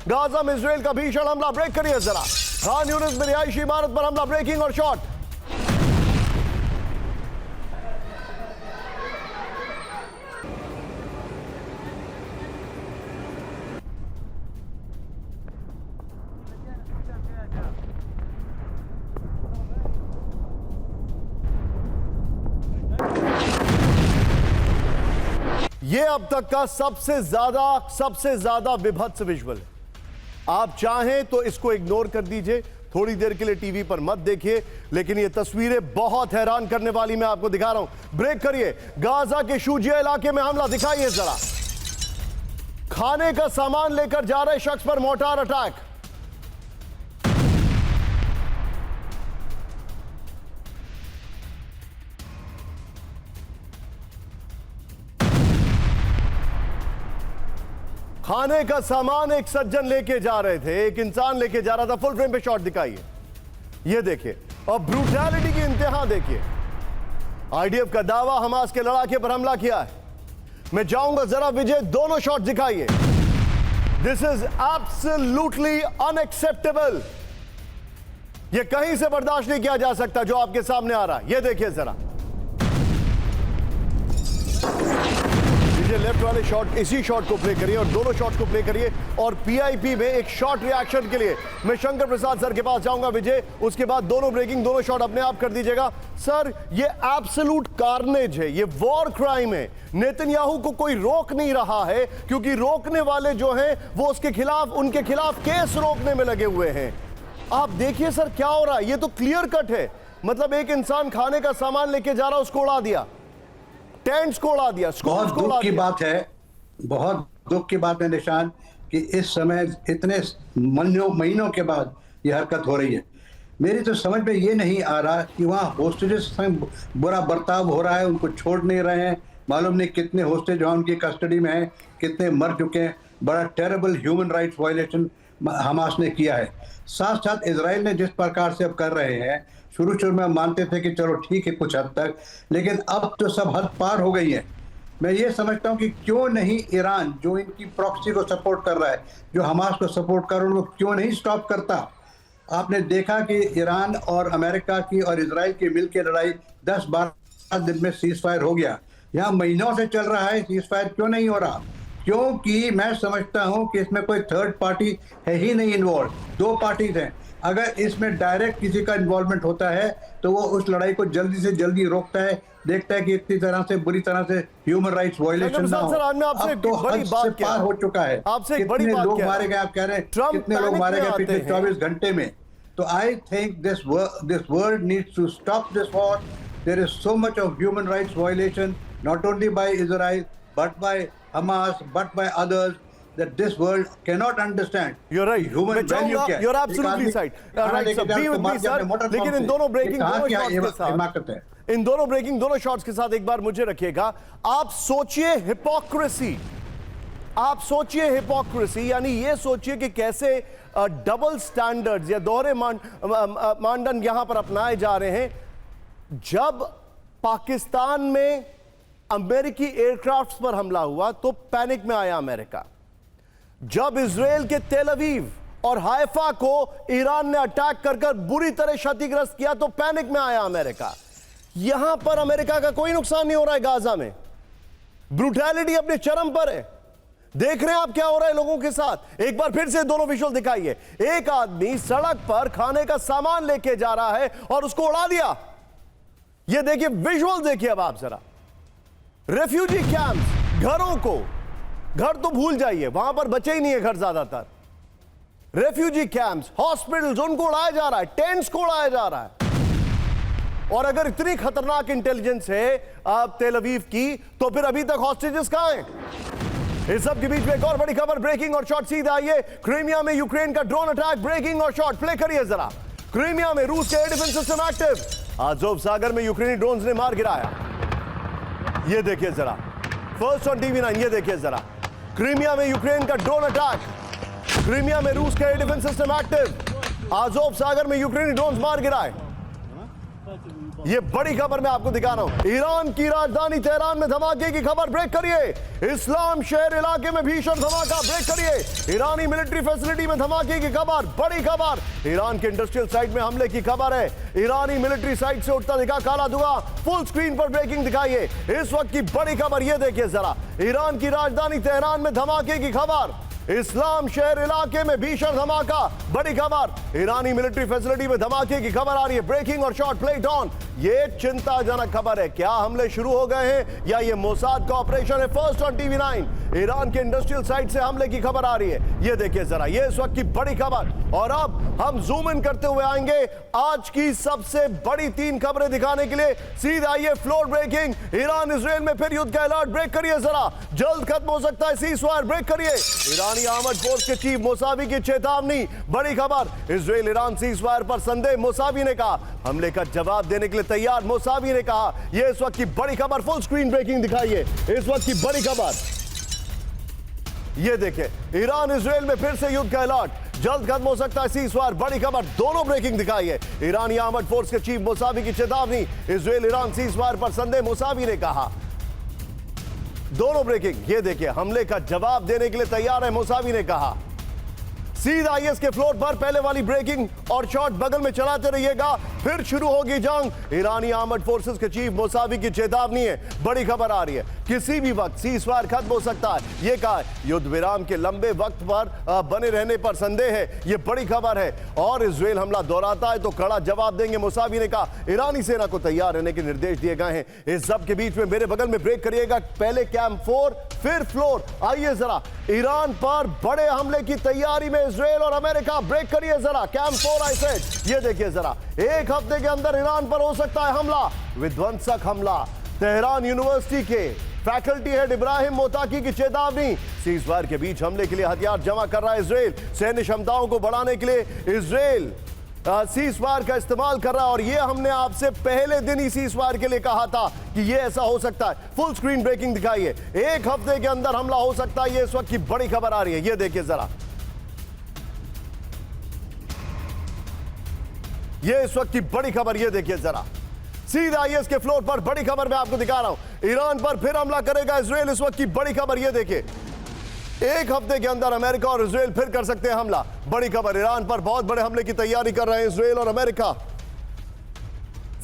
Gaza में Israel का भीषण हमला, ब्रेक करिए जरा। खान यूनिस में रिहायशी इमारत पर हमला, ब्रेकिंग और शॉट। यह अब तक का सबसे ज्यादा विभत्स विजुअल है। आप चाहें तो इसको इग्नोर कर दीजिए, थोड़ी देर के लिए टीवी पर मत देखिए, लेकिन ये तस्वीरें बहुत हैरान करने वाली मैं आपको दिखा रहा हूं। ब्रेक करिए। गाजा के शूजिया इलाके में हमला दिखाइए जरा। खाने का सामान लेकर जा रहे शख्स पर मोर्टार अटैक। खाने का सामान एक सज्जन लेके जा रहे थे, एक इंसान लेके जा रहा था। फुल फ्रेम पे शॉट दिखाइए, ये देखिए, और ब्रूटैलिटी की इंतहा देखिए। आईडीएफ का दावा हमास के लड़ाके पर हमला किया है। मैं जाऊंगा जरा विजय, दोनों शॉट दिखाइए। This is absolutely unacceptable. यह कहीं से बर्दाश्त नहीं किया जा सकता जो आपके सामने आ रहा है। यह देखिए जरा, लेफ्ट वाले शॉट, इसी शॉट को प्ले करिए और दोनों शॉट को प्ले करिए। और पीआईपी में एक शॉट रिएक्शन के लिए मैं शंकर प्रसाद सर के पास जाऊंगा विजय, उसके बाद दोनों ब्रेकिंग, दोनों शॉट अपने आप कर दीजिएगा। सर, ये एब्सोल्यूट कार्नेज है, ये वॉर क्राइम है। नेतन्याहू को कोई रोक नहीं रहा है, क्योंकि रोकने वाले जो हैं वो उसके खिलाफ, उनके खिलाफ केस रोकने में लगे हुए हैं। आप देखिए सर क्या हो रहा है, ये तो क्लियर कट है। मतलब एक इंसान खाने का सामान लेके जा रहा, उसको उड़ा दिया, टेंट्स को उड़ा दिया, बहुत दुख की बात है, बहुत दुख की बात है निशान, कि इस समय इतने महीनों के बाद यह हरकत हो रही है। मेरी तो समझ में ये नहीं आ रहा कि वहाँ होस्टेजेस संग बुरा बर्ताव हो रहा है, उनको छोड़ नहीं रहे हैं। मालूम नहीं कितने होस्टेज वहाँ उनकी कस्टडी में हैं, कितने मर चुके हैं। बड़ा terrible human rights violation Hamas ने किया है। साथ साथ इजराइल ने जिस प्रकार से अब कर रहे हैं, शुरू में मानते थे कि चलो ठीक है कुछ हद तक, लेकिन अब तो सब हद पार हो गई है। मैं ये समझता हूँ कि क्यों नहीं ईरान, जो इनकी प्रॉक्सी को सपोर्ट कर रहा है, जो हमास को सपोर्ट कर रहा है, उनको क्यों नहीं स्टॉप करता। आपने देखा कि ईरान और अमेरिका की और इजराइल की मिल के लड़ाई 10-12 दिन में सीज फायर हो गया। यहाँ महीनों से चल रहा है, सीज फायर क्यों नहीं हो रहा? क्योंकि मैं समझता हूँ कि इसमें कोई थर्ड पार्टी है ही नहीं इन्वॉल्व, दो पार्टीज हैं। अगर इसमें डायरेक्ट किसी का इन्वॉल्वमेंट होता है तो वो उस लड़ाई को जल्दी से जल्दी रोकता है, देखता है कि इतनी तरह से बुरी तरह से ह्यूमन राइट्स वायलेशन ना हो। अब तो हद से पार हो चुका है। कितने लोग मारे गए, आप कह रहे हैं कितने लोग मारे गए पिछले 24 घंटे में। तो I think this world needs to stop this war. There is so much of human rights violation, not only by Israel but by Hamas, but by others, that this world cannot understand. You're right. Human value क्या है? You're absolutely right. Right, sir. Be with me, sir. लेकिन इन दोनों breaking, दोनों shots के साथ, इन दोनों breaking, दोनों shots के साथ एक बार मुझे रखिएगा। आप सोचिए हिपोक्रेसी, आप सोचिए हिपोक्रेसी, यानी ये सोचिए कि कैसे डबल स्टैंडर्ड्स या दोहरे मानदंड यहां पर अपनाए जा रहे हैं। जब पाकिस्तान में अमेरिकी एयरक्राफ्ट्स पर हमला हुआ तो पैनिक में आया अमेरिका। जब इजराइल के तेल अवीव और हाइफा को ईरान ने अटैक कर बुरी तरह क्षतिग्रस्त किया तो पैनिक में आया अमेरिका। यहां पर अमेरिका का कोई नुकसान नहीं हो रहा है। गाजा में ब्रूटैलिटी अपने चरम पर है। देख रहे हैं आप क्या हो रहा है लोगों के साथ। एक बार फिर से दोनों विजुअल दिखाइए। एक आदमी सड़क पर खाने का सामान लेके जा रहा है और उसको उड़ा दिया। यह देखिए, विजुअल देखिए अब आप जरा। रेफ्यूजी कैंप्स, घरों को, घर तो भूल जाइए, वहां पर बचे ही नहीं है घर ज्यादातर। रेफ्यूजी कैंप्स, हॉस्पिटल्स, उनको उड़ाया जा रहा है, टेंट्स को उड़ाया जा रहा है। और अगर इतनी खतरनाक इंटेलिजेंस है तेल अवीव की, तो फिर अभी तक हॉस्टेजेस कहां हैं? इस सब के बीच में एक और बड़ी खबर, ब्रेकिंग और शॉट सीधा आइए। क्रीमिया में यूक्रेन का ड्रोन अटैक, ब्रेकिंग और शॉट प्ले करिए जरा। क्रीमिया में रूस के air defence system active. Azov सागर में यूक्रेनी ड्रोन्स ने मार गिराया। ये देखिए जरा, फर्स्ट ऑन TV9, ये देखिए जरा। क्रीमिया में यूक्रेन का ड्रोन अटैक, क्रीमिया में रूस का air defence system active. Azov सागर में यूक्रेनी ड्रोन्स मार गिराए। ये बड़ी खबर मैं आपको दिखा रहा हूं। ईरान की राजधानी तेहरान में धमाके की खबर, ब्रेक करिए। इस्लाम शहर इलाके में भीषण धमाका, ब्रेक करिए। ईरानी मिलिट्री फैसिलिटी में धमाके की खबर, बड़ी खबर। ईरान के इंडस्ट्रियल साइट में हमले की खबर है। ईरानी मिलिट्री साइट से उठता दिखा काला धुआं, फुल स्क्रीन पर ब्रेकिंग दिखाइए। इस वक्त की बड़ी खबर ये देखिए जरा, ईरान की राजधानी तेहरान में धमाके की खबर। इस्लाम शहर इलाके में भीषण धमाका, बड़ी खबर। ईरानी मिलिट्री फैसिलिटी में धमाके की खबर आ रही है। ब्रेकिंग और शॉट प्लेट ऑन। ये चिंताजनक खबर है। क्या हमले शुरू हो गए हैं या ये मोसाद का ऑपरेशन है? फर्स्ट ऑन टीवी 9 ईरान के इंडस्ट्रियल साइट से हमले की खबर आ रही है। ये देखिए जरा, ये इस वक्त की बड़ी खबर। और अब हम जूम इन करते हुए आएंगे आज की सबसे बड़ी 3 खबरें दिखाने के लिए। सीधा आइए, फ्लोर ब्रेकिंग। ईरान इजराइल में फिर युद्ध का अलर्ट, ब्रेक करिए जरा। जल्द खत्म हो सकता है सीज़फायर, ब्रेक करिए। ईरानी आर्मड फोर्स के चीफ मोसावी की चेतावनी, बड़ी खबर। इजराइल ईरान सीज़फायर पर संदेह, मोसावी ने कहा। हमले का जवाब देने के लिए तैयार, मोसावी ने कहा। यह इस वक्त की बड़ी खबर, फुल स्क्रीन ब्रेकिंग दिखाइए। इस वक्त की बड़ी खबर ये देखिए, ईरान इजराइल में फिर से युद्ध का अलर्ट, जल्द खत्म हो सकता है सीज़फायर, बड़ी खबर। दोनों ब्रेकिंग दिखाइए। ईरानी आर्मड फोर्स के चीफ मोसावी की चेतावनी, इजराइल ईरान सीज़फायर पर संदेह, मोसावी ने कहा। दोनों ब्रेकिंग, ये देखिए, हमले का जवाब देने के लिए तैयार है, मोसावी ने कहा। सीधा आईएस के फ्लोर पर पहले वाली ब्रेकिंग और शॉट बगल में चलाते रहिएगा, फिर शुरू होगी जंग। ईरानी आर्मड फोर्सेस के चीफ मोसावी की चेतावनी है, बड़ी खबर आ रही है। किसी भी वक्त सीज़फायर खत्म हो सकता है, यह कहा। युद्ध विराम के लंबे वक्त पर बने रहने पर संदेह है, यह बड़ी खबर है। और इजराइल हमला दोहराता है तो कड़ा जवाब देंगे, मोसावी ने कहा। ईरानी सेना को तैयार रहने के निर्देश दिए गए हैं। इस सब के बीच में मेरे बगल में ब्रेक करिएगा, पहले कैंप 4 फिर फ्लोर। आइए जरा, ईरान पर बड़े हमले की तैयारी में इजराइल और अमेरिका, ब्रेक करिए जरा। कैंप 4 आई सेड, ये देखिए जरा, एक हफ्ते के अंदर ईरान पर हो सकता है हमला, विध्वंसक हमला। तेहरान यूनिवर्सिटी के फैकल्टी हेड इब्राहिम मोताकी की चेतावनी। सीज़फायर के बीच हमले के लिए हथियार जमा कर रहा है इजराइल। सैन्य क्षमताओं को बढ़ाने के लिए इजराइल सीज़फायर का इस्तेमाल कर रहा है। और ये हमने आपसे पहले दिन ही सीज़फायर के लिए कहा था कि ये ऐसा हो सकता है। फुल स्क्रीन ब्रेकिंग दिखाइए। एक हफ्ते के अंदर हमला हो सकता है, ये इस वक्त की बड़ी खबर आ रही है। ये देखिए जरा, ये इस वक्त की बड़ी खबर, ये देखिए जरा। सीधा आईएस के फ्लोर पर बड़ी खबर मैं आपको दिखा रहा हूं। ईरान पर फिर हमला करेगा इजराइल, इस वक्त की बड़ी खबर, ये देखिए। एक हफ्ते के अंदर अमेरिका और इजराइल फिर कर सकते हैं हमला, बड़ी खबर। ईरान पर बहुत बड़े हमले की तैयारी कर रहे हैं इजराइल और अमेरिका।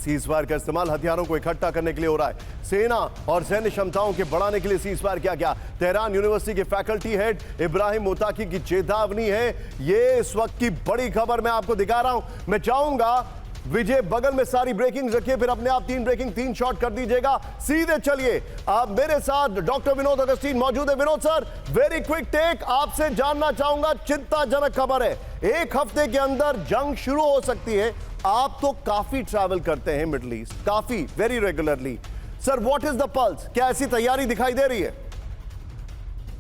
सीज़फायर का इस्तेमाल हथियारों को इकट्ठा करने के लिए हो रहा है। सेना और सैन्य क्षमताओं के बढ़ाने के लिए सीज़फायर किया गया। तेहरान यूनिवर्सिटी के फैकल्टी हेड इब्राहिम मोताकी की चेतावनी है। ये इस वक्त की बड़ी खबर मैं आपको दिखा रहा हूं। मैं चाहूंगा विजय बगल में सारी ब्रेकिंग रखिए, फिर अपने आप 3 ब्रेकिंग 3 शॉट कर दीजिएगा। सीधे चलिए, आप मेरे साथ डॉक्टर विनोद अगस्तीन मौजूद है। Vinod sir, very quick take, आपसे जानना चाहूंगा, चिंताजनक खबर है, एक हफ्ते के अंदर जंग शुरू हो सकती है। आप तो काफी ट्रैवल करते हैं मिडिल ईस्ट, काफी, very regularly. Sir, what is the pulse? क्या ऐसी तैयारी दिखाई दे रही है?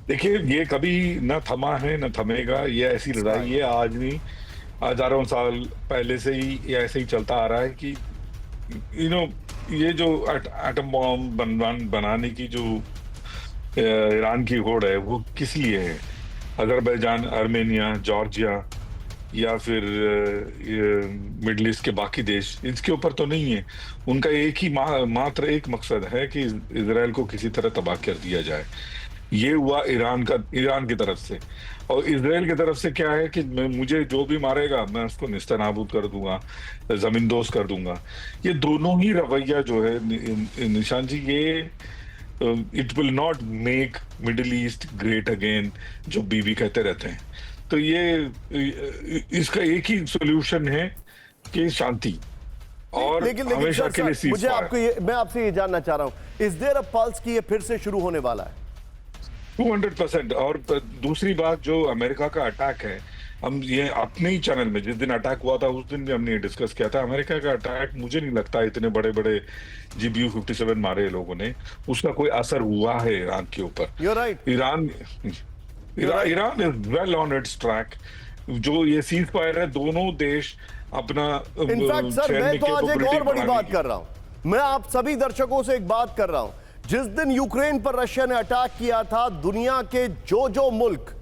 देखिए, ये कभी न थमा है न थमेगा। ये ऐसी लड़ाई है, आज नहीं, हजारों साल पहले से ही ये ऐसे ही चलता आ रहा है कि ये जो एटम बॉम्ब बनाने की जो ईरान की होड़ है, वो किस लिए है? अजरबैजान, आर्मेनिया, जॉर्जिया या फिर मिडिल ईस्ट के बाकी देश, इसके ऊपर तो नहीं है। उनका एक ही मात्र एक मकसद है कि इजराइल को किसी तरह तबाह कर दिया जाए। ये हुआ ईरान की तरफ से। और इजराइल की तरफ से क्या है कि मुझे जो भी मारेगा मैं उसको निस्तनाबूद कर दूंगा, जमींदोज कर दूंगा। ये दोनों ही रवैया जो है निशान जी, ये it will not make middle east great again, जो बीबी कहते रहते हैं। तो ये इसका एक ही सोल्यूशन है कि शांति और लेकिन हमेशा के लिए मुझे मैं आपसे ये जानना चाह रहा हूं, इज देयर अ पल्स कि ये फिर से शुरू होने वाला है? 200%। और दूसरी बात, जो अमेरिका का अटैक है, हम ये अपने ही चैनल में जिस दिन अटैक हुआ था उस दिन भी हमने डिस्कस किया था। अमेरिका का अटैक, मुझे नहीं लगता इतने बड़े बड़े GBU-57 मारे लोगों ने, उसका कोई असर हुआ है ईरान के ऊपर। You're right. Iran is well on it's track. जो ये सीज़फायर है, दोनों देश अपना इनफैक्ट सर, मैं तो आज एक और बड़ी बात कर रहा हूं। मैं आप सभी दर्शकों से एक बात कर रहा हूं। जिस दिन यूक्रेन पर रशिया ने अटैक किया था, दुनिया के जो मुल्क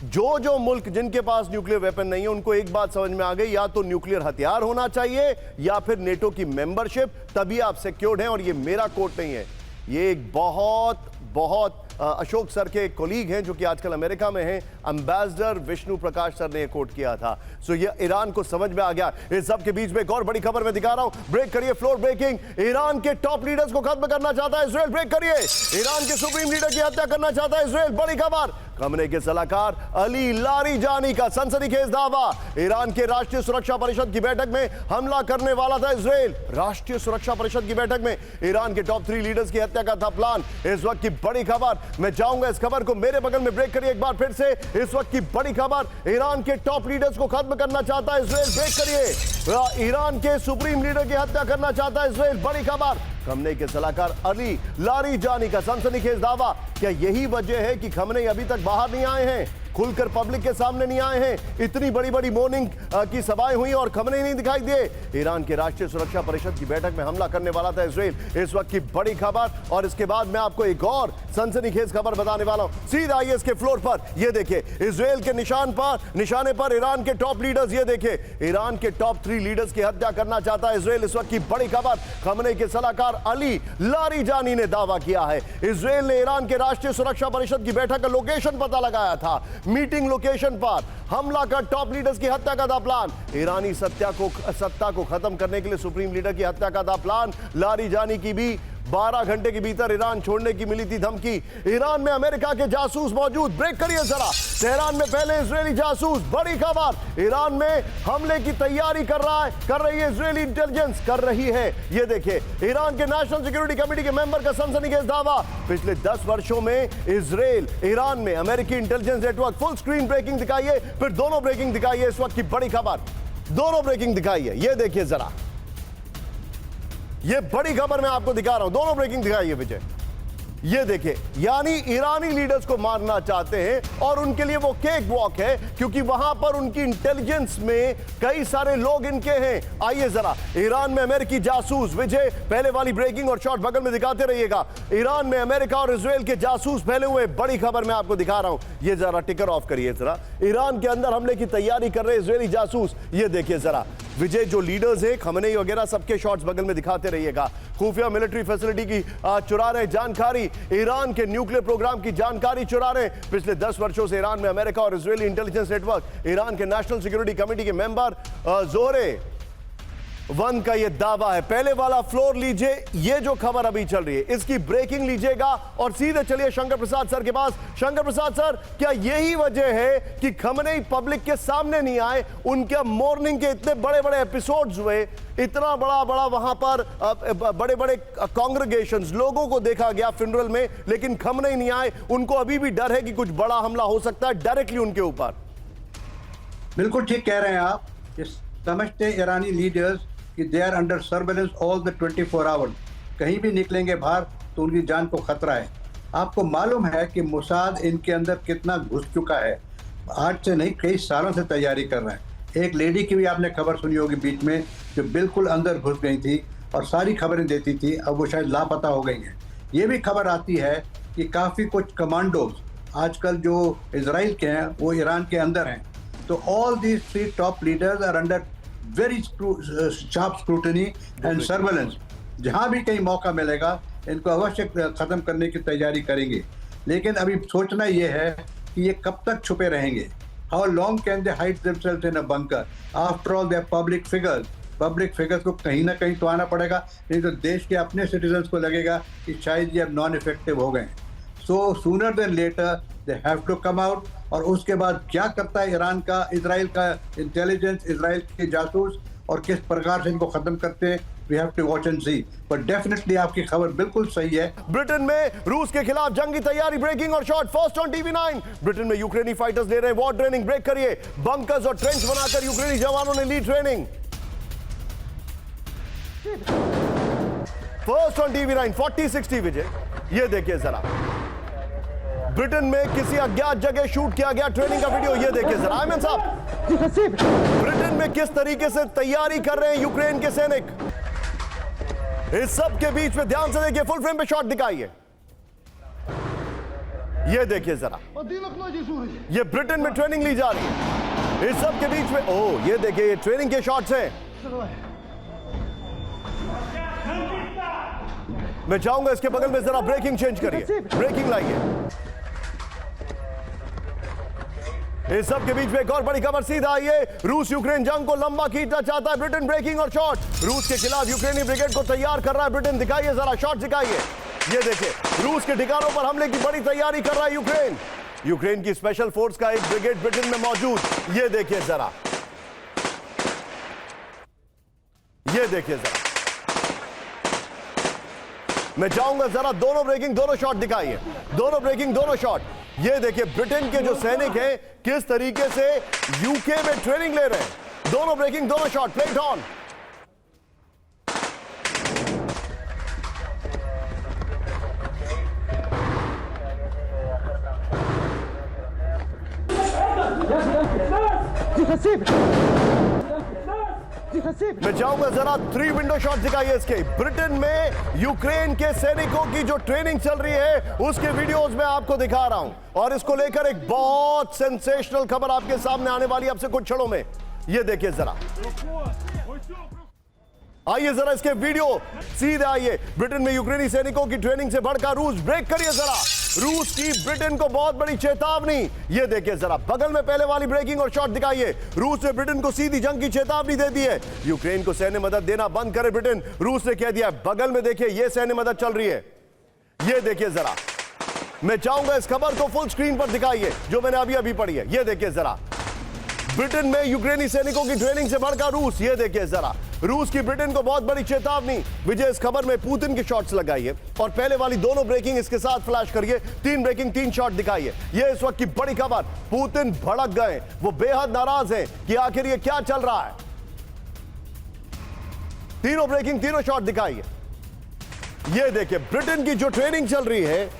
जो जो मुल्क जिनके पास न्यूक्लियर वेपन नहीं है उनको एक बात समझ में आ गई, या तो न्यूक्लियर हथियार होना चाहिए या फिर नेटो की मेंबरशिप, तभी आप सिक्योर्ड हैं। और ये मेरा कोट नहीं है, ये एक बहुत अशोक सर के कोलीग हैं जो कि आजकल अमेरिका में हैं, एम्बेसडर विष्णु प्रकाश सर ने कोट किया था। सो ये ईरान को समझ में आ गया। इस सब के बीच में एक और बड़ी खबर मैं दिखा रहा हूं, ब्रेक करिए, फ्लोर ब्रेकिंग। ईरान के टॉप लीडर्स को खत्म करना चाहता है इजराइल, ब्रेक करिए। ईरान के सुप्रीम लीडर की हत्या करना चाहता है इजराइल, बड़ी खबर। खमेनी के सलाहकार अली लारीजानी का सनसनीखेज दावा, ईरान के राष्ट्रीय सुरक्षा परिषद की बैठक में हमला करने वाला था इजराइल। राष्ट्रीय सुरक्षा परिषद की बैठक में ईरान के टॉप 3 लीडर्स की हत्या का था प्लान। इस वक्त की बड़ी खबर, मैं जाऊंगा इस खबर को मेरे बगल में, ब्रेक करिए एक बार फिर से। इस वक्त की बड़ी खबर, ईरान के टॉप लीडर्स को खत्म करना चाहता है इजराइल, ब्रेक करिए। ईरान के सुप्रीम लीडर की हत्या करना चाहता है इजराइल, बड़ी खबर। खमेनी के सलाहकार अली लारीजानी का सनसनीखेज दावा, क्या यही वजह है कि खमेनी अभी तक बाहर नहीं आए हैं, खुलकर पब्लिक के सामने नहीं आए हैं? इतनी बड़ी बड़ी मॉर्निंग की सभाएं हुई और खमेनी नहीं दिखाई दिए। ईरान के राष्ट्रीय सुरक्षा परिषद की बैठक में हमला करने वाला था इजराइल, इस वक्त की बड़ी खबर। और इसके बाद मैं आपको एक और सनसनीखेज खबर बताने वाला हूं। सीधा आइए इसके फ्लोर पर, ये देखिए इजराइल के निशाने पर ईरान के टॉप लीडर्स, ये देखिए ईरान के टॉप 3 लीडर्स की हत्या करना चाहता है इजराइल, इस वक्त की बड़ी खबर। खमेनी के सलाहकार अली लारीजानी ने दावा किया है इजराइल ने ईरान के राष्ट्रीय सुरक्षा परिषद की बैठक का लोकेशन पता लगाया था, मीटिंग लोकेशन पर हमला कर टॉप लीडर्स की हत्या का था प्लान। ईरानी सत्ता को खत्म करने के लिए सुप्रीम लीडर की हत्या का था प्लान। लारीजानी की भी 12 घंटे के भीतर ईरान छोड़ने की मिली थी धमकी। ईरान में अमेरिका के जासूस मौजूद, ब्रेक करिए जरा। तेहरान में पहले इजरायली जासूस, बड़ी खबर। ईरान में हमले की तैयारी कर रही है इजरायली इंटेलिजेंस, कर रही है। ये देखिए ईरान के नेशनल सिक्योरिटी कमेटी के मेंबर का सनसनीखेज दावा, पिछले 10 वर्षों में इजराइल ईरान में अमेरिकी intelligence network, full screen breaking दिखाइए, फिर दोनों ब्रेकिंग दिखाइए, इस वक्त की बड़ी खबर, दोनों ब्रेकिंग दिखाइए। ये देखिए जरा, ये बड़ी खबर मैं आपको दिखा रहा हूं, दोनों ब्रेकिंग दिखाइए विजय। ये देखिए, यानी ईरानी लीडर्स को मारना चाहते हैं और उनके लिए वो केक वॉक है, क्योंकि वहां पर उनकी इंटेलिजेंस में कई सारे लोग इनके हैं। आइए जरा, ईरान में अमेरिकी जासूस, विजय पहले वाली ब्रेकिंग और शॉट बगल में दिखाते रहिएगा। ईरान में अमेरिका और इजराइल के जासूस फैले हुए, बड़ी खबर मैं आपको दिखा रहा हूं। ये जरा टिकर ऑफ करिए जरा, ईरान के अंदर हमले की तैयारी कर रहे इजरायली जासूस। ये देखिए जरा विजय, जो लीडर्स हैं खमेनी वगैरह, सबके शॉट्स बगल में दिखाते रहिएगा। खुफिया मिलिट्री फैसिलिटी की चुरा रहे जानकारी, ईरान के न्यूक्लियर प्रोग्राम की जानकारी चुरा रहे। पिछले 10 वर्षों से ईरान में अमेरिका और इजरायली इंटेलिजेंस नेटवर्क, ईरान के नेशनल सिक्योरिटी कमेटी के मेंबर जोहरे वन का यह दावा है। पहले वाला फ्लोर लीजिए, ये जो खबर अभी चल रही है इसकी ब्रेकिंग लीजिएगा और सीधे चलिए शंकर प्रसाद सर के पास। शंकर प्रसाद सर, क्या यही वजह है कि खमेनी पब्लिक के सामने नहीं आए? उनके मॉर्निंग के इतने बड़े बड़े एपिसोड्स हुए, इतना बड़ा वहां पर बड़े बड़े कांग्रेगेशंस, लोगों को देखा गया फ्यूनरल में, लेकिन खमेनी नहीं आए। उनको अभी भी डर है कि कुछ बड़ा हमला हो सकता है डायरेक्टली उनके ऊपर। बिल्कुल ठीक कह रहे हैं आप। समझते ईरानी लीडर्स कि they are under surveillance all the 24 hours, कहीं भी निकलेंगे बाहर तो उनकी जान को खतरा है। आपको मालूम है कि मोसाद इनके अंदर कितना घुस चुका है, आज से नहीं कई सालों से तैयारी कर रहा है। एक लेडी की भी आपने खबर सुनी होगी बीच में, जो बिल्कुल अंदर घुस गई थी और सारी खबरें देती थी, अब वो शायद लापता हो गई हैं। ये भी खबर आती है कि काफ़ी कुछ कमांडोज आजकल जो इजराइल के हैं वो ईरान के अंदर हैं। तो all these 3 top leaders are under very sharp scrutiny and surveillance. जहां भी कहीं मौका मिलेगा इनको अवश्य खत्म करने की तैयारी करेंगे। लेकिन अभी सोचना यह है कि ये कब तक छुपे रहेंगे। How long can they hide themselves in a bunker? After all they are public figures. Public figures को कहीं ना कहीं तो आना पड़ेगा, नहीं तो देश के अपने सिटीजन्स को लगेगा कि शायद ये अब नॉन इफेक्टिव हो गए। So sooner then later they have to come out. और उसके बाद क्या करता है ईरान का, इजराइल का इंटेलिजेंस, इजराइल के जासूस, और किस प्रकार से इनको खत्म करते हैं, we have to watch and see. But definitely आपकी खबर बिल्कुल सही है। ब्रिटेन में रूस के खिलाफ जंग की तैयारी, ब्रेकिंग और shot first on TV9। Britain में यूक्रेनी फाइटर्स ले रहे हैं वॉर ट्रेनिंग, ब्रेक करिए। बंकर्स और ट्रेंच बनाकर यूक्रेनी जवानों ने ली ट्रेनिंग। फर्स्ट ऑन TV9 40-60 विजय। ये देखिए जरा, ब्रिटेन में किसी अज्ञात जगह शूट किया गया ट्रेनिंग का वीडियो, ये देखिए जरा। आयमन साहब, ब्रिटेन में किस तरीके से तैयारी कर रहे हैं यूक्रेन के सैनिक, इस सब के बीच में ध्यान से देखिए, फुल फ्रेम पे शॉट दिखाइए। ये देखिए जरा, ये ब्रिटेन में ट्रेनिंग ली जा रही है। इस सब के बीच में ओह ये देखिए, ये ट्रेनिंग के शॉट्स हैं। मैं चाहूंगा इसके बगल में जरा ब्रेकिंग चेंज करिए, ब्रेकिंग लाइए। इस सब के बीच में एक और बड़ी खबर सीधा आई है। रूस यूक्रेन जंग को लंबा खींचना चाहता है ब्रिटेन, ब्रेकिंग और शॉट। रूस के खिलाफ यूक्रेनी ब्रिगेड को तैयार कर रहा है ब्रिटेन। दिखाइए जरा, शॉट दिखाइए। ये देखिए, रूस के ठिकानों पर हमले की बड़ी तैयारी कर रहा है यूक्रेन। यूक्रेन की स्पेशल फोर्स का एक ब्रिगेड ब्रिटेन में मौजूद। ये देखिए जरा, ये देखिए जरा। मैं चाहूंगा जरा दोनों ब्रेकिंग, दोनों शॉट दिखाइए, दोनों ब्रेकिंग, दोनों शॉट। ये देखिए ब्रिटेन के जो सैनिक हैं किस तरीके से यूके में ट्रेनिंग ले रहे हैं। दोनों ब्रेकिंग, दोनों शॉट, प्ले इट ऑन। मैं चाहूंगा जरा 3 विंडो शॉट दिखाइए इसके। ब्रिटेन में यूक्रेन के सैनिकों की जो ट्रेनिंग चल रही है उसके वीडियोस में आपको दिखा रहा हूं, और इसको लेकर एक बहुत सेंसेशनल खबर आपके सामने आने वाली है अब से कुछ क्षणों में। ये देखिए जरा, आइए जरा इसके वीडियो सीधे आइए। ब्रिटेन में यूक्रेनी सैनिकों की ट्रेनिंग से भड़का रूस, ब्रेक करिए जरा। रूस की ब्रिटेन को बहुत बड़ी चेतावनी। ये देखिए जरा, बगल में पहले वाली ब्रेकिंग और शॉट दिखाइए। रूस ने ब्रिटेन को सीधी जंग की चेतावनी दे दी है। यूक्रेन को सैन्य मदद देना बंद करे ब्रिटेन, रूस ने कह दिया। बगल में देखिए, ये सैन्य मदद चल रही है। ये देखिए जरा, मैं चाहूंगा इस खबर को फुल स्क्रीन पर दिखाइए जो मैंने अभी अभी पढ़ी है। ये देखिए जरा, ब्रिटेन में यूक्रेनी सैनिकों की ट्रेनिंग से भड़का रूस। ये देखिए जरा, रूस की ब्रिटेन को बहुत बड़ी चेतावनी। विजय इस खबर में पुतिन के शॉट्स लगाइए और पहले वाली दोनों ब्रेकिंग इसके साथ फ्लैश करिए। 3 ब्रेकिंग, 3 शॉट दिखाइए। ये इस वक्त की बड़ी खबर। पुतिन भड़क गए, वो बेहद नाराज हैं कि आखिर ये क्या चल रहा है। तीनों ब्रेकिंग, तीनों शॉट दिखाइए। ये देखिए, ब्रिटेन की जो ट्रेनिंग चल रही है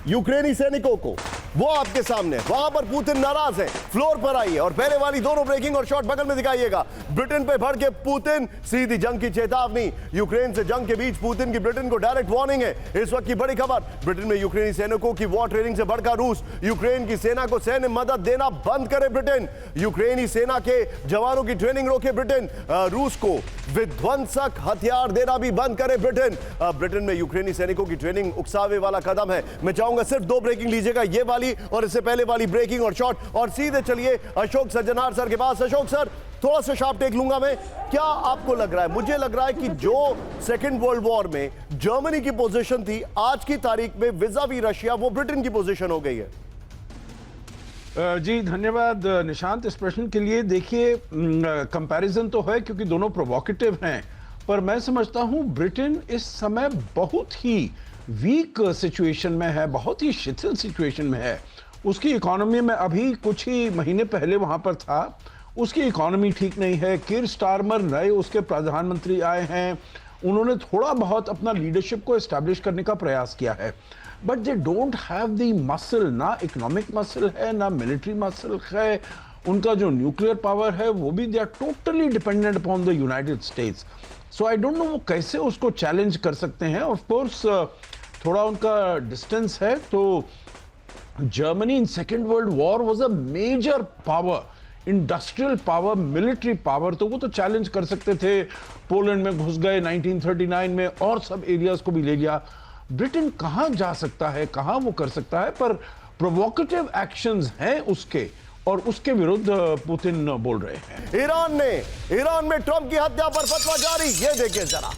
यूक्रेनी सैनिकों को, वो आपके सामने। वहां पर पुतिन नाराज है। फ्लोर पर आइए और पहले वाली दोनों ब्रेकिंग और शॉट बगल में दिखाइएगा। ब्रिटेन पे भड़ के पुतिन, सीधी जंग की चेतावनी। यूक्रेन से जंग के बीच पुतिन की ब्रिटेन को डायरेक्ट वार्निंग है। इस वक्त की बड़ी खबर, ब्रिटेन में यूक्रेनी सैनिकों की वॉर ट्रेनिंग से भड़का रूस। यूक्रेन की सेना को सैन्य मदद देना बंद करे ब्रिटेन। यूक्रेनी सेना के जवानों की ट्रेनिंग रोके ब्रिटेन। रूस को विध्वंसक हथियार देना भी बंद करे ब्रिटेन। ब्रिटेन में यूक्रेनी सैनिकों की ट्रेनिंग उकसावे वाला कदम है। मैं चाहूंगा सिर्फ 2 ब्रेकिंग लीजिएगा, ये वाली और इससे पहले वाली ब्रेकिंग और शॉट। और सीधे चलिए अशोक सज्जनार सर के पास। अशोक सर, थोड़ा सा शार्प टेक लूंगा मैं। क्या आपको लग रहा है? मुझे लग रहा है कि जो सेकेंड वर्ल्ड वॉर में जर्मनी की पोजीशन थी, आज की तारीख में विज़ावी रशिया वो ब्रिटेन की पोजीशन हो गई है। जी धन्यवाद निशांत इस प्रश्न के लिए। देखिए, कंपैरिजन तो है क्योंकि दोनों प्रोवोकेटिव हैं, पर मैं समझता हूं ब्रिटेन इस समय बहुत ही वीक सिचुएशन में है, बहुत ही शिथिल सिचुएशन में है। उसकी इकोनॉमी में, अभी कुछ ही महीने पहले वहां पर था, उसकी इकोनॉमी ठीक नहीं है। कीर स्टारमर नए उसके प्रधानमंत्री आए हैं, उन्होंने थोड़ा बहुत अपना लीडरशिप को एस्टैब्लिश करने का प्रयास किया है, but they don't have the muscle. ना इकोनॉमिक मसल है, ना मिलिट्री मसल है। उनका जो न्यूक्लियर पावर है वो भी they are totally dependent upon the United States. So I don't know वो कैसे उसको चैलेंज कर सकते हैं। ऑफ कोर्स थोड़ा उनका डिस्टेंस है। तो Germany in second world war was a major power, industrial power, military power, तो वो तो चैलेंज कर सकते थे। पोलैंड में घुस गए 1939 में और सब एरियाज को भी ले लिया। ब्रिटेन कहां जा सकता है, कहां वो कर सकता है, पर प्रोवोकेटिव एक्शंस हैं उसके, और उसके विरुद्ध पुतिन बोल रहे हैं। ईरान में ट्रंप की हत्या पर फतवा जारी। ये देखिए जरा,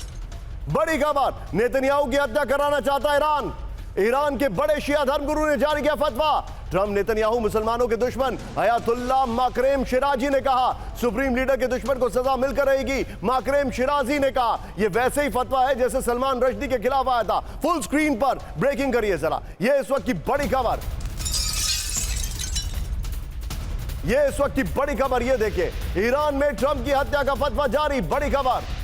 बड़ी खबर, नेतन्याहू की हत्या कराना चाहता ईरान। ईरान के बड़े शिया धर्मगुरु ने जारी किया फतवा। ट्रंप नेतन्याहू मुसलमानों के दुश्मन। अयातुल्लाह माकरेम शिराजी ने कहा सुप्रीम लीडर के दुश्मन को सजा मिलकर रहेगी। माकरेम शिराजी ने कहा यह वैसे ही फतवा है जैसे सलमान रश्दी के खिलाफ आया था। फुल स्क्रीन पर ब्रेकिंग करिए जरा, यह इस वक्त की बड़ी खबर, यह इस वक्त की बड़ी खबर। यह देखिए, ईरान में ट्रंप की हत्या का फतवा जारी। बड़ी खबर।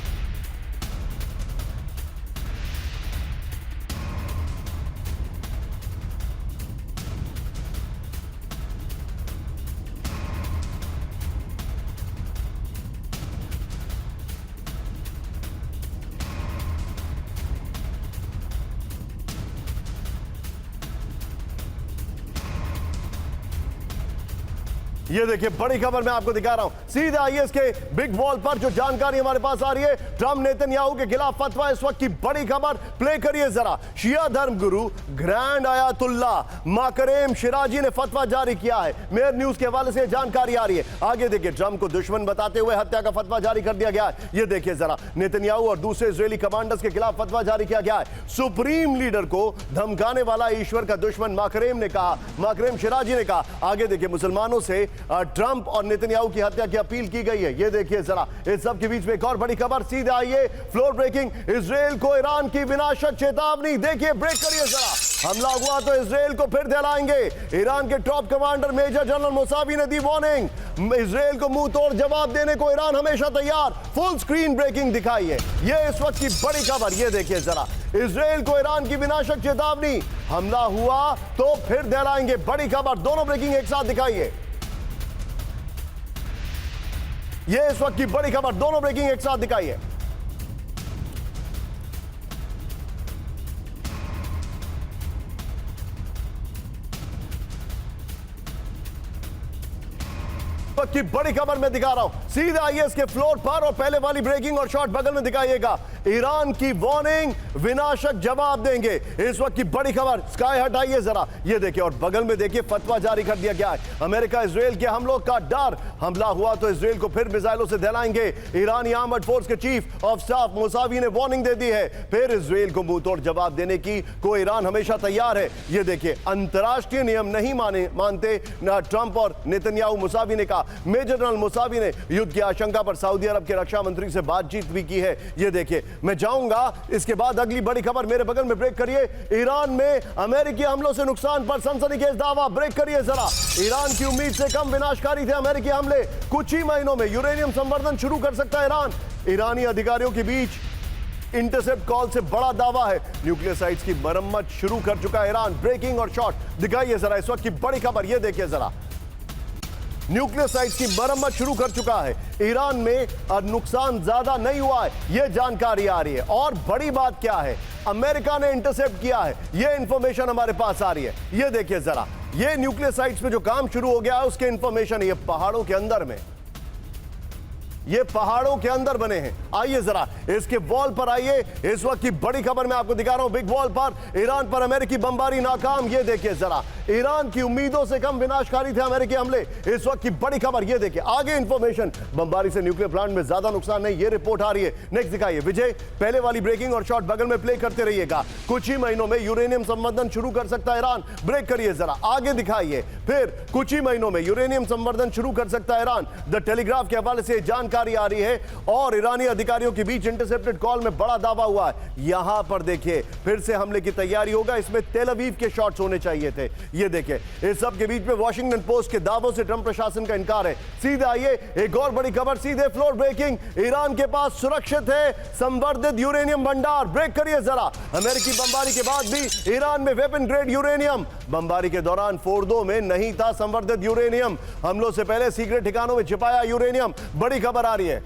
ये देखिए बड़ी खबर मैं आपको दिखा रहा हूं, सीधे आइए इसके बिग वॉल पर जो जानकारी हमारे पास आ रही है। ट्रंप नेतन्याहू के खिलाफ फतवा, इस वक्त की बड़ी खबर, प्ले करिए जरा। शिया धर्म गुरु ग्रैंड आयतुल्ला माकरेम शिराजी ने फतवा जारी किया है। मेयर न्यूज के हवाले से जानकारी आ रही है। आगे देखिए, ट्रंप को दुश्मन बताते हुए हत्या का फतवा जारी कर दिया गया है। ये देखिए जरा, नेतन्याहू और दूसरे इजरायली कमांडर्स के खिलाफ फतवा जारी किया गया है। सुप्रीम लीडर को धमकाने वाला ईश्वर का दुश्मन माकरेम शिराजी ने कहा। आगे देखिए, मुसलमानों से ट्रंप और नेतन्याहू की हत्या की अपील की गई है। ये देखिए जरा, इस सब के बीच में एक और बड़ी खबर, सीधे आइए, फ्लोर ब्रेकिंग, इजराइल को ईरान की विनाशक चेतावनी। देखिए, ब्रेक करिए जरा, हमला हुआ तो इजराइल को फिर दहलाएंगे। ईरान के top commander major general Mousavi ने दी वार्निंग, इजराइल को मुंह तोड़ जवाब देने को ईरान हमेशा तैयार। फुल स्क्रीन ब्रेकिंग दिखाइए, ये इस वक्त की बड़ी खबर। ये देखिए जरा, इजराइल को ईरान की विनाशक चेतावनी, हमला हुआ तो फिर दहलाएंगे। बड़ी खबर, दोनों ब्रेकिंग एक साथ दिखाइए। ये इस वक्त की बड़ी खबर, दोनों ब्रेकिंग एक साथ दिखाइए। की बड़ी खबर मैं दिखा रहा हूं, सीधे आइए इसके फ्लोर पर, और पहले वाली ब्रेकिंग और शॉट बगल में दिखाइएगा। ईरान की वार्निंग, विनाशक जवाब देंगे। इस वक्त की बड़ी खबर, स्काई हटाइए जरा, ये देखिए, और बगल में देखिए फतवा जारी कर दिया गया है। अमेरिका इजराइल के हमलों का डर, हमला हुआ तो इजराइल को फिर मिसाइलों से दहलाएंगे। ईरानी आर्मड फोर्स के चीफ ऑफ स्टाफ मुसावी ने वार्निंग दे दी है, फिर इजराइल को मुंह तोड़ जवाब देने की को ईरान हमेशा तैयार है। ये देखिए, अंतर्राष्ट्रीय नियम नहीं मानते ना ट्रंप और नेतन्याहू, मुसावी ने कहा। मेजर जनरल मुसावी ने युद्ध की आशंका पर सऊदी अरब के रक्षा मंत्री से बातचीत भी की है। ये देखिए, मैं जाऊंगा इसके बाद अगली बड़ी खबर, मेरे बगल में ब्रेक करिए। ईरान में अमेरिकी हमलों से नुकसान पर सनसनीखेज दावा, ब्रेक करिए जरा। ईरान की उम्मीद से कम विनाशकारी थे अमेरिकी हमले, कुछ ही महीनों में यूरेनियम संवर्धन शुरू कर सकता है ईरान। ईरानी अधिकारियों के बीच इंटरसेप्ट कॉल से बड़ा दावा है, न्यूक्लियर साइट्स की मरम्मत शुरू कर चुका है ईरान। ब्रेकिंग और शॉट दिखाइए जरा, इस वक्त की बड़ी खबर, ये देखिए जरा, न्यूक्लियर साइट्स की मरम्मत शुरू कर चुका है ईरान में, और नुकसान ज्यादा नहीं हुआ है, यह जानकारी आ रही है। और बड़ी बात क्या है, अमेरिका ने इंटरसेप्ट किया है, यह इंफॉर्मेशन हमारे पास आ रही है। यह देखिए जरा, यह न्यूक्लियर साइट्स पे जो काम शुरू हो गया है उसके इंफॉर्मेशन, ये पहाड़ों के अंदर में, ये पहाड़ों के अंदर बने हैं। आइए जरा इसके वॉल पर आइए, इस वक्त की बड़ी खबर मैं आपको दिखा रहा हूं। बिग वॉल पर ईरान पर अमेरिकी बमबारी नाकाम। ये देखिए जरा, ईरान की उम्मीदों से कम विनाशकारी थे अमेरिकी हमले, इस वक्त की बड़ी खबर। ये देखिए आगे इंफॉर्मेशन, बमबारी से न्यूक्लियर प्लांट में ज्यादा नुकसान नहीं, ये रिपोर्ट आ रही है। नेक्स्ट दिखाइए विजय, पहले वाली ब्रेकिंग और शॉट बगल में प्ले करते रहिएगा। कुछ ही महीनों में यूरेनियम संवर्धन शुरू कर सकता है ईरान, ब्रेक करिए जरा, आगे दिखाइए। फिर कुछ ही महीनों में यूरेनियम संवर्धन शुरू कर सकता है ईरान, द टेलीग्राफ के हवाले से जानकारी आ रही है। और ईरानी अधिकारियों के बीच इंटरसेप्टेड कॉल में बड़ा दावा हुआ है। यहां पर देखिए, फिर से हमले की तैयारी होगा, इसमें तेल अवीव के शॉट्स होने चाहिए थे। ये देखिए, इस सब के बीच में वॉशिंगटन पोस्ट के दावों से ट्रंप प्रशासन का इनकार है। सीधे आइए, एक और बड़ी खबर, सीधे फ्लोर ब्रेकिंग, ईरान के पास सुरक्षित है संवर्धित यूरेनियम भंडार, ब्रेक करिए जरा। अमेरिकी बमबारी के बाद भी ईरान में वेपन ग्रेड यूरेनियम, बमबारी के दौरान फोर्दो में नहीं था संवर्धित यूरेनियम, हमलों से पहले सीक्रेट ठिकानों में छिपाया यूरेनियम। बड़ी खबर आ रही है,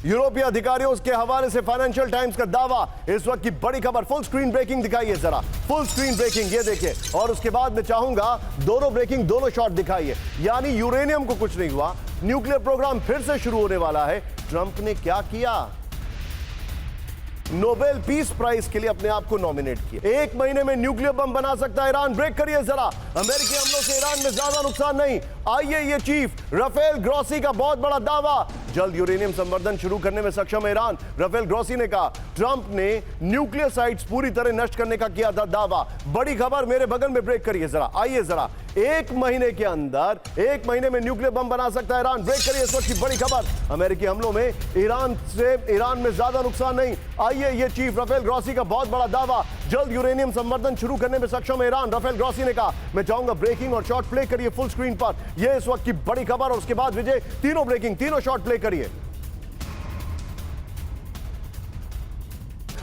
यूरोपीय अधिकारियों के हवाले से फाइनेंशियल टाइम्स का दावा, इस वक्त की बड़ी खबर। फुल स्क्रीन ब्रेकिंग दिखाइए जरा, फुल स्क्रीन ब्रेकिंग, ये देखिए। और उसके बाद मैं चाहूंगा दोनों ब्रेकिंग, दोनों शॉट दिखाइए। यानी यूरेनियम को कुछ नहीं हुआ, न्यूक्लियर प्रोग्राम फिर से शुरू होने वाला है। ट्रंप ने क्या किया, नोबेल पीस प्राइज के लिए अपने आप को नॉमिनेट किया। एक महीने में न्यूक्लियर बम बना सकता है ईरान, ब्रेक करिए जरा। अमेरिकी हमलों से ईरान में ज्यादा नुकसान नहीं। आइए, ये चीफ राफेल ग्रॉसी का बहुत बड़ा दावा, जल्द यूरेनियम संवर्धन शुरू करने में सक्षम है ईरान। राफेल ग्रॉसी ने कहा, ट्रंप ने न्यूक्लियर साइट्स पूरी तरह नष्ट करने का किया था दावा। बड़ी खबर मेरे बगल में, ब्रेक करिए जरा। आइए जरा, एक महीने के अंदर, एक महीने में न्यूक्लियर बम बना सकता है ईरान, ब्रेक करिए इस वक्त की बड़ी खबर। अमेरिकी हमलों में ईरान में ज्यादा नुकसान नहीं। आइए, ये चीफ राफेल ग्रॉसी का बहुत बड़ा दावा, जल्द यूरेनियम संवर्धन शुरू करने में सक्षम है ईरान, राफेल ग्रॉसी ने कहा। मैं चाहूंगा ब्रेकिंग और शॉट प्ले करिए फुल स्क्रीन पर, यह इस वक्त की बड़ी खबर। और उसके बाद विजय, तीनों ब्रेकिंग, तीनों शॉट प्ले करिए।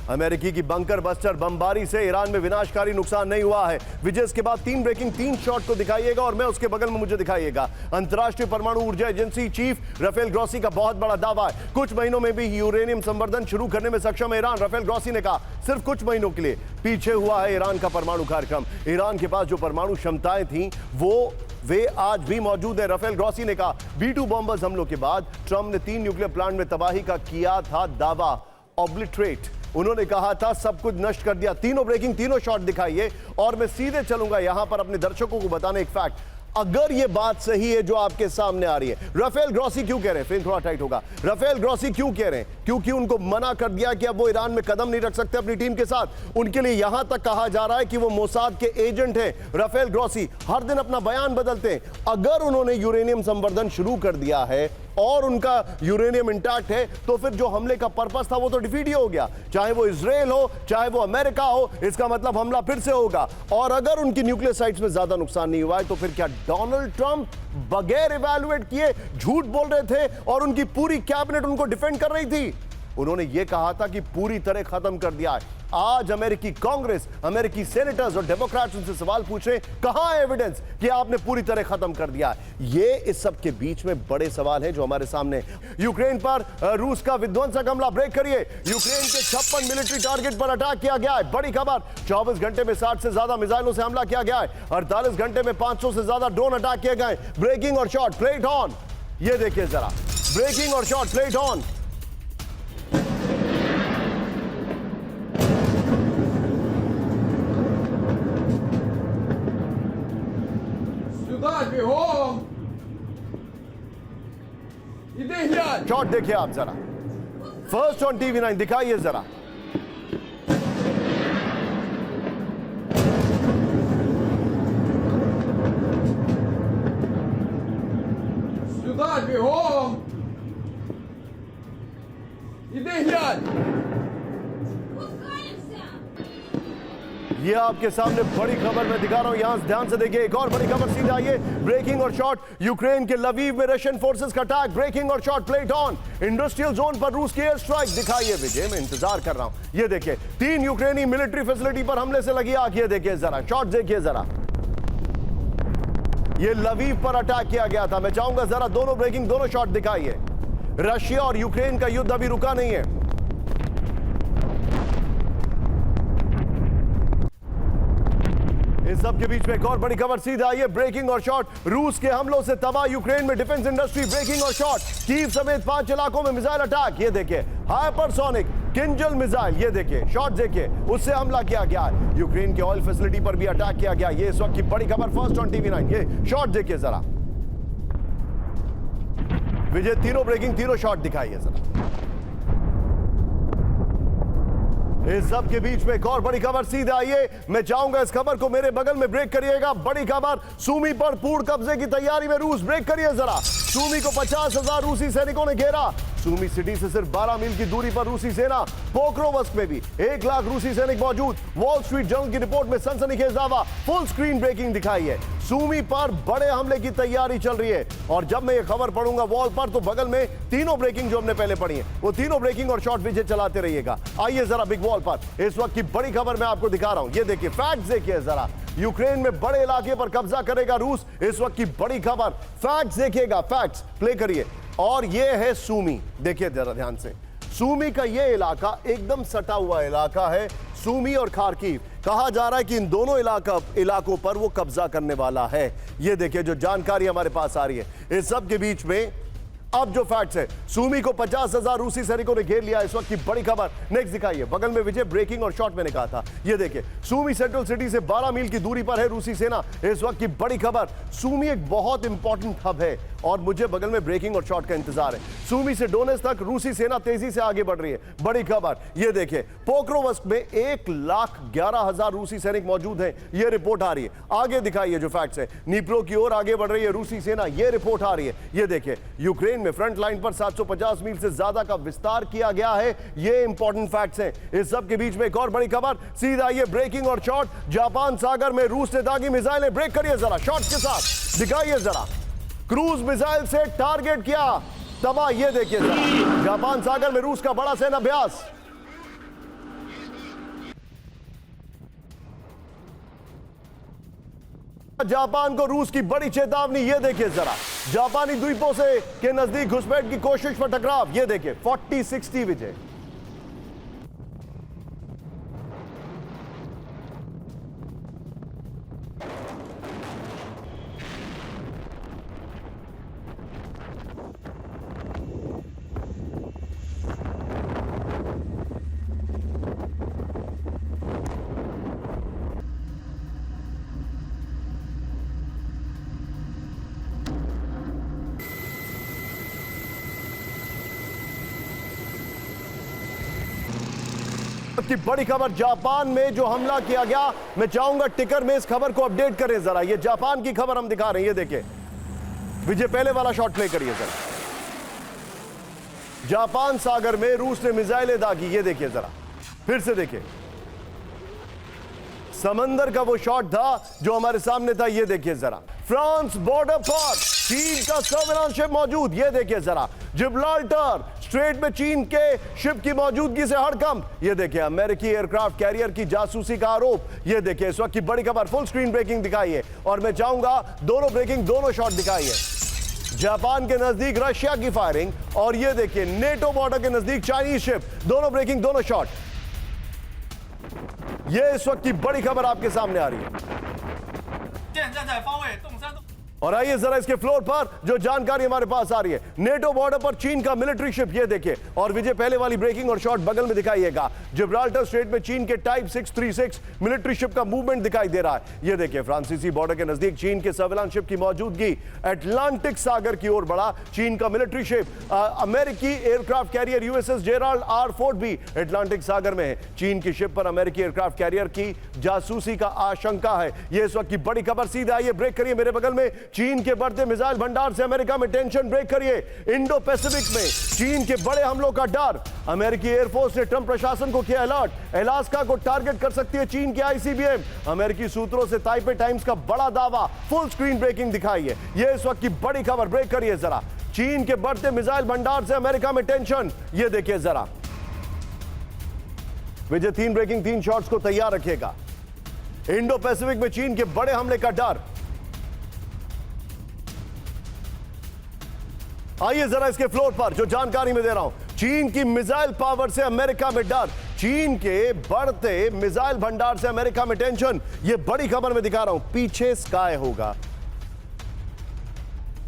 अमेरिकी की बंकर बस्टर बमबारी से ईरान में विनाशकारी नुकसान नहीं हुआ है। विजय, इसके बाद तीन ब्रेकिंग, तीन शॉट को दिखाइएगा, और मैं उसके बगल में मुझे दिखाइएगा। अंतर्राष्ट्रीय परमाणु ऊर्जा एजेंसी चीफ राफेल ग्रॉसी का बहुत बड़ा दावा है, कुछ महीनों में भी यूरेनियम संवर्धन शुरू करने में सक्षम है ईरान। राफेल ग्रॉसी ने कहा, सिर्फ कुछ महीनों के लिए पीछे हुआ है ईरान का परमाणु कार्यक्रम। ईरान के पास जो परमाणु क्षमताएं थी वो वे आज भी मौजूद है। राफेल ग्रॉसी ने कहा B-2 बॉम्बर्स हमलों के बाद ट्रंप ने 3 न्यूक्लियर प्लांट में तबाही का किया था दावा। ऑब्लिटरेट, उन्होंने कहा था सब कुछ नष्ट कर दिया। तीनों ब्रेकिंग, तीनों शॉट दिखाइए और मैं सीधे चलूंगा यहां पर अपने दर्शकों को बताने एक फैक्ट। अगर यह बात सही है जो आपके सामने आ रही है, राफेल ग्रॉसी क्यों कह रहे हैं, फ्रेम थोड़ा टाइट होगा, राफेल ग्रॉसी क्यों कह रहे हैं? क्योंकि उनको मना कर दिया कि अब वो ईरान में कदम नहीं रख सकते अपनी टीम के साथ। उनके लिए यहां तक कहा जा रहा है कि वो मोसाद के एजेंट हैं। राफेल ग्रॉसी हर दिन अपना बयान बदलते हैं। अगर उन्होंने यूरेनियम संवर्धन शुरू कर दिया है और उनका यूरेनियम इंटैक्ट है, तो फिर जो हमले का पर्पस था वो तो डिफीट ही हो गया। चाहे वो इजराइल हो, चाहे वो अमेरिका हो, इसका मतलब हमला फिर से होगा। और अगर उनकी न्यूक्लियर साइट्स में ज्यादा नुकसान नहीं हुआ है, तो फिर क्या डोनाल्ड ट्रंप बगैर इवैल्यूएट किए झूठ बोल रहे थे और उनकी पूरी कैबिनेट उनको डिफेंड कर रही थी? उन्होंने यह कहा था कि पूरी तरह खत्म कर दिया है। आज अमेरिकी कांग्रेस, अमेरिकी सेनेटर्स और डेमोक्रेट्स उनसे सवाल पूछ रहे हैं, कहां है एविडेंस कि आपने पूरी तरह खत्म कर दिया है? ये इस सब के बीच में बड़े सवाल हैं जो हमारे सामने हैं। यूक्रेन पर रूस का विध्वंसक हमला, ब्रेक करिए। यूक्रेन के 56 मिलिट्री टारगेट पर अटैक किया गया है। बड़ी खबर, 24 घंटे में 60 से ज्यादा मिसाइलों से हमला किया गया है। 48 घंटे में 500 से ज्यादा ड्रोन अटैक किए गए। ब्रेकिंग और शॉट, प्लेट ऑन। ये देखिए जरा, ब्रेकिंग और शॉट, प्लेट ऑन। शॉट देखिए आप जरा, फर्स्ट ऑन TV9, दिखाइए जरा। ये आपके सामने बड़ी खबर मैं दिखा रहा हूं, यहां ध्यान से देखिए। एक और बड़ी खबर सीधा आइए, ब्रेकिंग और शॉट। यूक्रेन के लवीव में रशियन फोर्सेस का अटैक, ब्रेकिंग और shot, plate on. Industrial zone पर रूस की एयर स्ट्राइक, दिखाइए विजय, मैं इंतजार कर रहा हूं। ये देखिए, 3 यूक्रेनी मिलिट्री फैसिलिटी पर हमले से लगी आग। ये देखिए जरा, शॉट देखिए जरा। ये लवीव पर अटैक किया गया था। मैं चाहूंगा जरा दोनों ब्रेकिंग, दोनों शॉट दिखाइए। रशिया और यूक्रेन का युद्ध अभी रुका नहीं है। इस सब के बीच में एक और बड़ी खबर सीधा आई है, ब्रेकिंग और शॉट। रूस के हमलों से तबाह यूक्रेन में डिफेंस इंडस्ट्री, ब्रेकिंग और शॉट। कीव समेत 5 इलाकों में मिसाइल अटैक। ये देखिए, हाइपरसोनिक किंजल मिसाइल, ये देखिए शॉट देखिए, उससे हमला किया गया है। यूक्रेन के ऑयल फैसिलिटी पर भी अटैक किया गया। ये इस वक्त की बड़ी खबर, फर्स्ट ऑन TV9। ये शॉट देखिए जरा विजय, तीनों ब्रेकिंग, तीनों शॉट दिखाइए जरा। इस सब के बीच में एक और बड़ी खबर सीधे आई है। मैं चाहूंगा इस खबर को मेरे बगल में ब्रेक करिएगा। बड़ी खबर, सूमी पर पूर्ण कब्जे की तैयारी में रूस, ब्रेक करिए जरा। सूमी को 50,000 रूसी सैनिकों ने घेरा। सूमी सिटी से सिर्फ 12 मील की दूरी पर रूसी सेना। पोक्रोवस्क में भी 1 लाख रूसी सैनिक मौजूद। वॉल स्ट्रीट जर्नल की रिपोर्ट में सनसनीखेज दावा, फुल स्क्रीन ब्रेकिंग दिखाई है। सूमी पर बड़े हमले की तैयारी चल रही है। और जब मैं ये खबर पढ़ूंगा वॉल पर, तो बगल में तीनों ब्रेकिंग जो हमने पहले पढ़ी है, वो तीनों ब्रेकिंग और शॉर्ट विजय चलाते रहिएगा। आइए जरा बिग वॉल पर इस वक्त की बड़ी खबर मैं आपको दिखा रहा हूं। ये देखिए, फैक्ट्स देखिए जरा। यूक्रेन में बड़े इलाके पर कब्जा करेगा रूस, इस वक्त की बड़ी खबर। फैक्ट्स देखिएगा, फैक्ट्स प्ले करिए। और ये है सूमी, देखिए जरा ध्यान से। सूमी का ये इलाका एकदम सटा हुआ इलाका है, सूमी और खार्किव। कहा जा रहा है कि इन दोनों इलाकों पर वो कब्जा करने वाला है। ये देखिए जो जानकारी हमारे पास आ रही है। इस सब के बीच में अब जो फैक्ट्स है, सूमी को 50,000 रूसी सैनिकों ने घेर लिया। इस वक्त की बड़ी खबर नेक्स्ट दिखाइए, बगल में विजय, ब्रेकिंग और शॉट मैंने कहा था। ये देखिए, सूमी सेंट्रल सिटी से 12 मील की दूरी पर है रूसी सेना। इस वक्त की बड़ी खबर, सूमी एक बहुत इंपॉर्टेंट हब है और मुझे बगल में ब्रेकिंग और शॉट का इंतजार है। सूमी से डोनेस तक रूसी सेना तेजी से आगे बढ़ रही है। बड़ी खबर, ये देखिए, पोक्रोवस्क में 1,11,000 रूसी सैनिक मौजूद हैं। ये रिपोर्ट आ रही है। आगे दिखाइए जो फैक्ट्स है, नीप्रो की ओर आगे बढ़ रही है रूसी सेना। ये रिपोर्ट आ रही है। ये देखिए, यूक्रेन में फ्रंट लाइन पर 750 मील से ज्यादा का विस्तार किया गया है। ये इंपॉर्टेंट फैक्ट्स हैं। इस सब के बीच में एक और बड़ी खबर सीधा ये, ब्रेकिंग और शॉट। जापान सागर में रूस ने दागी मिसाइलें, ब्रेक करिए जरा, शॉट के साथ दिखाइए जरा। क्रूज मिसाइल से टारगेट किया, तबाह। ये देखिए जरा, जापान सागर में रूस का बड़ा सैन्य अभ्यास। जापान को रूस की बड़ी चेतावनी। ये देखिए जरा, जापानी द्वीपों से के नजदीक घुसपैठ की कोशिश पर टकराव। ये देखिए 40-60 विजय। की बड़ी खबर, जापान में जो हमला किया गया, मैं चाहूंगा टिकर में इस खबर को अपडेट करें जरा। ये जापान की खबर हम दिखा रहे हैं, ये देखिए विजय, पहले वाला शॉट प्ले करिए सर। जापान सागर में रूस ने मिसाइलें दागी, ये देखिए जरा, फिर से देखिए, समंदर का वो शॉट था जो हमारे सामने था, ये देखिए जरा। फ्रांस बॉर्डर पर चीन का सर्विलांस शिप मौजूद, ये देखिए जरा। जिब्राल्टर स्ट्रेट में चीन के शिप की मौजूदगी से हड़कंप, ये देखिए। अमेरिकी एयरक्राफ्ट कैरियर की जासूसी का आरोप, ये देखिए। इस वक्त की बड़ी खबर, फुल स्क्रीन ब्रेकिंग दिखाइए, और मैं चाहूंगा दोनों ब्रेकिंग, दोनों शॉट दिखाइए। जापान के नजदीक रशिया की फायरिंग, और ये देखिए नेटो बॉर्डर के नजदीक चाइनीज शिप, दोनों ब्रेकिंग, दोनों शॉट। ये इस वक्त की बड़ी खबर आपके सामने आ रही है। और आइए जरा इसके फ्लोर पर जो जानकारी हमारे पास आ रही है। नेटो बॉर्डर पर चीन का मिलिट्री शिप, ये देखिए। और विजय, पहले वाली ब्रेकिंग और शॉट बगल में दिखाइएगा। जिब्राल्टर स्ट्रेट में चीन के टाइप 636 मिलिट्री शिप का मूवमेंट दिखाई दे रहा है, ये देखिए। फ्रांसीसी बॉर्डर के नजदीक चीन के सर्विलांस शिप की मौजूदगी, अटलांटिक सागर की ओर बढ़ा चीन का मिलिट्री शिप। अमेरिकी aircraft carrier USS Gerald R Ford भी अटलांटिक सागर में है। चीन की शिप पर अमेरिकी एयरक्राफ्ट कैरियर की जासूसी का आशंका है, ये इस वक्त की बड़ी खबर। सीधा आइए ब्रेक करिए मेरे बगल में, चीन के बढ़ते मिसाइल भंडार से अमेरिका में टेंशन, ब्रेक करिए। इंडो पैसिफिक में चीन के बड़े हमलों का डर, अमेरिकी एयरफोर्स ने ट्रंप प्रशासन को किया अलर्ट। अलास्का को टारगेट कर सकती है चीन की आईसीबीएम, अमेरिकी सूत्रों से ताइपे टाइम्स का बड़ा दावा। फुल स्क्रीन ब्रेकिंग दिखाइए, ये इस वक्त की बड़ी खबर, ब्रेक करिए जरा। चीन के बढ़ते मिसाइल भंडार से अमेरिका में टेंशन, ये देखिए जरा। विजय, 3 ब्रेकिंग, 3 शॉट्स को तैयार रखिएगा। इंडो पैसिफिक में चीन के बड़े हमले का डर। आइए जरा इसके फ्लोर पर जो जानकारी मैं दे रहा हूं, चीन की मिसाइल पावर से अमेरिका में डर, चीन के बढ़ते मिसाइल भंडार से अमेरिका में टेंशन, ये बड़ी खबर मैं दिखा रहा हूं। पीछे स्काई होगा,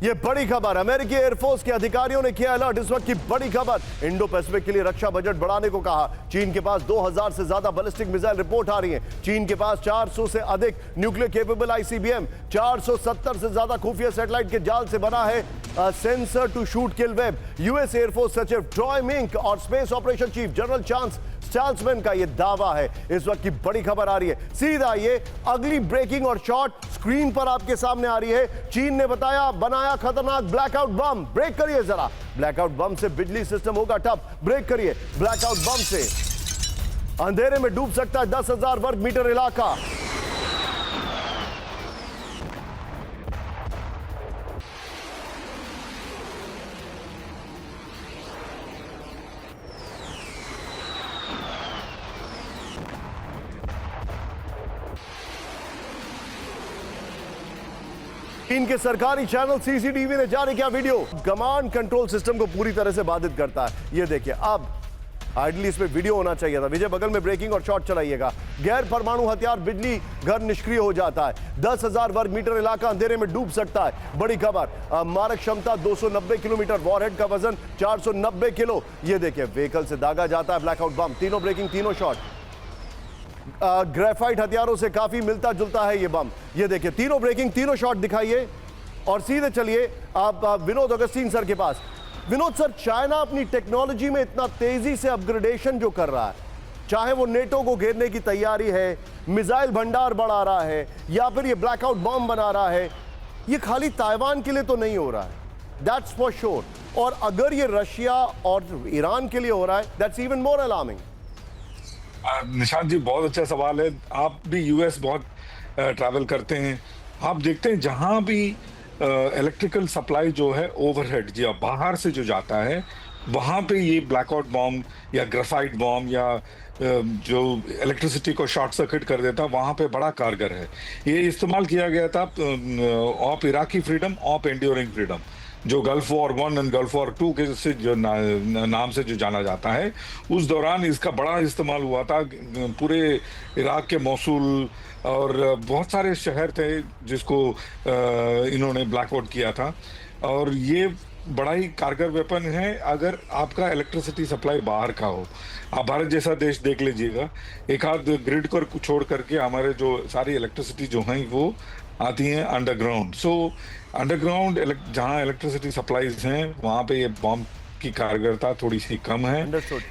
ये बड़ी खबर। अमेरिकी एयरफोर्स के अधिकारियों ने किया अलर्ट, इस वक्त की बड़ी खबर। इंडो पैसिफिक के लिए रक्षा बजट बढ़ाने को कहा। चीन के पास 2000 से ज्यादा बैलिस्टिक मिसाइल रिपोर्ट आ रही है। चीन के पास 400 से अधिक न्यूक्लियर केपेबल आईसीबीएम, 470 से ज्यादा खुफिया सैटेलाइट के जाल से बना है sensor to shoot kill web. US air force सचिव ट्रॉय मिंक और स्पेस ऑपरेशन चीफ जनरल चार्ल्समैन का यह दावा है। इस वक्त की बड़ी खबर आ रही है। सीधा ये अगली ब्रेकिंग और शॉट स्क्रीन पर आपके सामने आ रही है। चीन ने बनाया खतरनाक ब्लैकआउट बम, ब्रेक करिए जरा। ब्लैकआउट बम से बिजली सिस्टम होगा ठप, ब्रेक करिए। ब्लैकआउट बम से अंधेरे में डूब सकता है 10,000 वर्ग मीटर इलाका। चीन के सरकारी चैनल सीसीटीवी ने जारी किया वीडियो, कमांड कंट्रोल सिस्टम को पूरी तरह से बाधित करता है। ये देखिए, अब आइडली इसमें वीडियो होना चाहिए था। विजय, बगल में ब्रेकिंग और शॉट चलाइएगा। गैर परमाणु हथियार बिजली घर निष्क्रिय हो जाता है, 10,000 वर्ग मीटर इलाका अंधेरे में डूब सकता है। बड़ी खबर, मारक क्षमता 290 किलोमीटर, वॉरहेड का वजन 490 किलो। ये देखिए, व्हीकल से दागा जाता है ब्लैकआउट बम। तीनों ब्रेकिंग, तीनों शॉट। ग्रेफाइट हथियारों से काफी मिलता जुलता है ये बम। ये देखिए, तीनों ब्रेकिंग, तीनों शॉट दिखाइए। और सीधे चलिए आप विनोद अगस्तीन सर के पास। विनोद सर, चाइना अपनी टेक्नोलॉजी में इतना तेजी से अपग्रेडेशन जो कर रहा है, चाहे वो नेटो को घेरने की तैयारी है, मिसाइल भंडार बढ़ा रहा है, या फिर ये ब्लैकआउट बम बना रहा है, ये खाली ताइवान के लिए तो नहीं हो रहा है, दैट्स फॉर श्योर। और अगर ये रशिया और ईरान के लिए हो रहा है, that's even more alarming. Nishant ji, बहुत अच्छा सवाल है। आप भी यूएस बहुत ट्रैवल करते हैं, आप देखते हैं जहां भी इलेक्ट्रिकल सप्लाई जो है ओवरहेड या बाहर से जो जाता है, वहां पे ये ब्लैकआउट बॉम्ब या ग्रेफाइट बॉम्ब या जो इलेक्ट्रिसिटी को शॉर्ट सर्किट कर देता, वहां पे बड़ा कारगर है। ये इस्तेमाल किया गया था of Iraqi freedom, of enduring freedom, जो गल्फ वॉर 1 और गल्फ वॉर 2 के से जो नाम से जो जाना जाता है। उस दौरान इसका बड़ा इस्तेमाल हुआ था। पूरे इराक के मौसूल और बहुत सारे शहर थे जिसको इन्होंने ब्लैकआउट किया था। और ये बड़ा ही कारगर वेपन है अगर आपका इलेक्ट्रिसिटी सप्लाई बाहर का हो। आप भारत जैसा देश देख लीजिएगा, एक आध ग्रिड को छोड़ करके हमारे जो सारी इलेक्ट्रिसिटी जो हैं वो आती हैं अंडरग्राउंड। सो अंडरग्राउंड जहाँ इलेक्ट्रिसिटी सप्लाईज हैं, वहाँ पे ये बॉम्ब की कारगरता थोड़ी सी कम है।